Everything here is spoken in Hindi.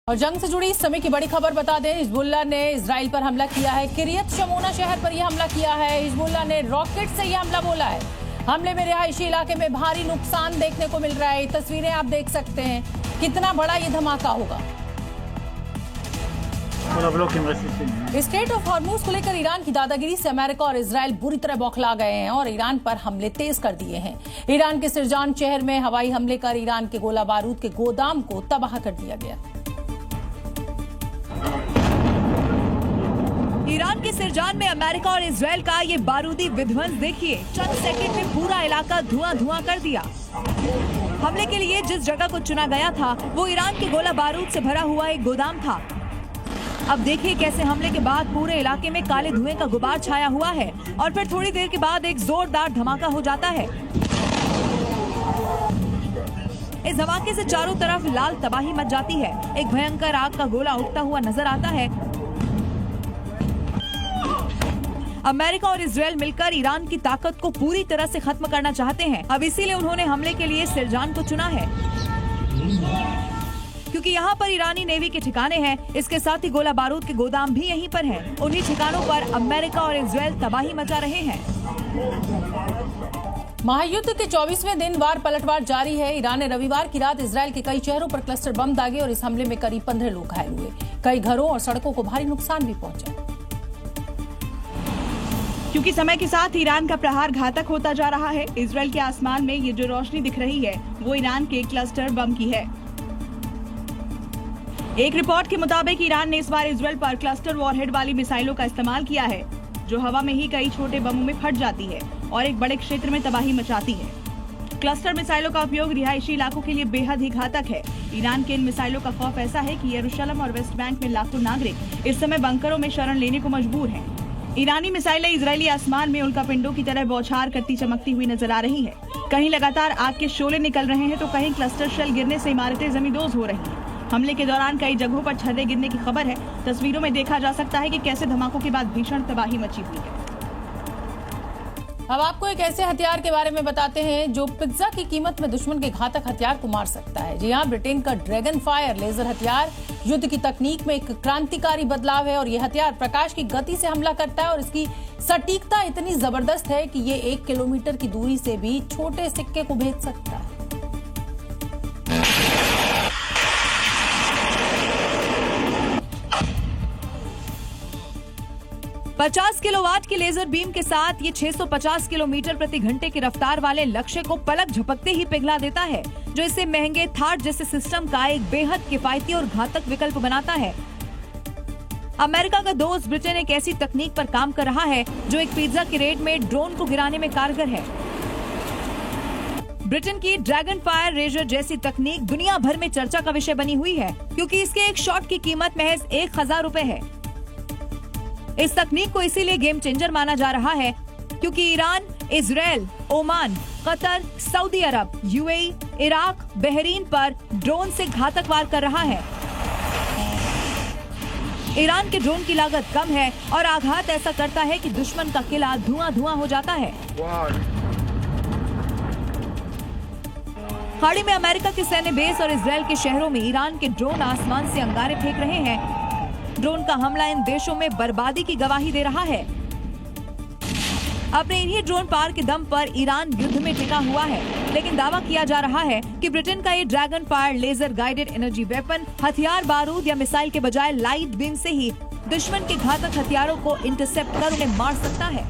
और जंग से जुड़ी इस समय की बड़ी खबर बता दें, हिजबुल्लाह ने इजराइल पर हमला किया है। किरियत शमोना शहर पर यह हमला किया है। हिजबुल्लाह ने रॉकेट से यह हमला बोला है। हमले में रिहायशी इलाके में भारी नुकसान देखने को मिल रहा है। तस्वीरें आप देख सकते हैं, कितना बड़ा ये धमाका होगा। स्ट्रेट ऑफ हॉर्मुज को लेकर ईरान की दादागिरी से अमेरिका और इजराइल बुरी तरह बौखला गए हैं और ईरान पर हमले तेज कर दिए हैं। ईरान के सिरजान शहर में हवाई हमले कर ईरान के गोला बारूद के गोदाम को तबाह कर दिया गया। ईरान के सिरजान में अमेरिका और इजराइल का ये बारूदी विध्वंस देखिए, चंद सेकंड में पूरा इलाका धुआं कर दिया। हमले के लिए जिस जगह को चुना गया था वो ईरान के गोला बारूद से भरा हुआ एक गोदाम था। अब देखिए कैसे हमले के बाद पूरे इलाके में काले धुएं का गुबार छाया हुआ है और फिर थोड़ी देर के बाद एक जोरदार धमाका हो जाता है। इस धमाके से चारों तरफ लाल तबाही मच जाती है। एक भयंकर आग का गोला उठता हुआ नजर आता है। अमेरिका और इजराइल मिलकर ईरान की ताकत को पूरी तरह से खत्म करना चाहते हैं। अब इसीलिए उन्होंने हमले के लिए सिरजान को चुना है, क्योंकि यहाँ पर ईरानी नेवी के ठिकाने हैं। इसके साथ ही गोला बारूद के गोदाम भी यहीं पर हैं। उन्हीं ठिकानों पर अमेरिका और इजराइल तबाही मचा रहे हैं। महायुद्ध के 24वें दिन वार पलटवार जारी है। ईरान ने रविवार की रात इजराइल के कई शहरों पर क्लस्टर बम दागे और इस हमले में करीब 15 लोग घायल हुए। कई घरों और सड़कों को भारी नुकसान भी पहुंचा। क्योंकि समय के साथ ईरान का प्रहार घातक होता जा रहा है, इजराइल के आसमान में ये जो रोशनी दिख रही है वो ईरान के क्लस्टर बम की है। एक रिपोर्ट के मुताबिक ईरान ने इस बार इजराइल पर क्लस्टर वॉरहेड वाली मिसाइलों का इस्तेमाल किया है, जो हवा में ही कई छोटे बमों में फट जाती है और एक बड़े क्षेत्र में तबाही मचाती है। क्लस्टर मिसाइलों का उपयोग रिहायशी इलाकों के लिए बेहद ही घातक है। ईरान के इन मिसाइलों का खौफ ऐसा है कि यरूशलेम और वेस्ट बैंक में लाखों नागरिक इस समय बंकरों में शरण लेने को मजबूर हैं। ईरानी मिसाइलें इजरायली आसमान में उल्कापिंडों की तरह बौछार करती चमकती हुई नजर आ रही है। कहीं लगातार आग के शोले निकल रहे हैं तो कहीं क्लस्टर शेल गिरने से इमारतें जमींदोज हो रही हैं। हमले के दौरान कई जगहों पर छर्रे गिरने की खबर है। तस्वीरों में देखा जा सकता है कि कैसे धमाकों के बाद भीषण तबाही मची हुई है। अब आपको एक ऐसे हथियार के बारे में बताते हैं जो पिज्जा की कीमत में दुश्मन के घातक हथियार को मार सकता है। जी हां, ब्रिटेन का ड्रैगन फायर लेजर हथियार युद्ध की तकनीक में एक क्रांतिकारी बदलाव है और यह हथियार प्रकाश की गति से हमला करता है और इसकी सटीकता इतनी जबरदस्त है कि ये 1 किलोमीटर की दूरी से भी छोटे सिक्के को भेज सकता है। 50 किलोवाट की लेजर बीम के साथ ये 650 किलोमीटर प्रति घंटे की रफ्तार वाले लक्ष्य को पलक झपकते ही पिघला देता है, जो इसे महंगे थार जैसे सिस्टम का एक बेहद किफायती और घातक विकल्प बनाता है। अमेरिका का दोस्त ब्रिटेन एक ऐसी तकनीक पर काम कर रहा है जो एक पिज्जा की रेट में ड्रोन को गिराने में कारगर है। ब्रिटेन की ड्रैगन फायर लेजर जैसी तकनीक दुनिया भर में चर्चा का विषय बनी हुई है, क्योंकि इसके एक शॉट की कीमत महज 1000 रुपए है। इस तकनीक को इसीलिए गेम चेंजर माना जा रहा है क्योंकि Iran, Israel, Oman, Qatar, Saudi Arabia, UAE, Iraq, Bahrain पर ड्रोन से घातक वार कर रहा है। ईरान के ड्रोन की लागत कम है और आघात ऐसा करता है कि दुश्मन का किला धुआं हो जाता है। खाड़ी में अमेरिका के सैन्य बेस और इजराइल के शहरों में ईरान के ड्रोन आसमान से अंगारे फेंक रहे हैं। ड्रोन का हमला इन देशों में बर्बादी की गवाही दे रहा है। अपने इन्हीं ड्रोन पार के दम पर ईरान युद्ध में टिका हुआ है, लेकिन दावा किया जा रहा है कि ब्रिटेन का ये dragon fire laser guided energy weapon हथियार, बारूद या मिसाइल के बजाय लाइट बीम से ही दुश्मन के घातक हथियारों को इंटरसेप्ट कर उन्हें मार सकता है।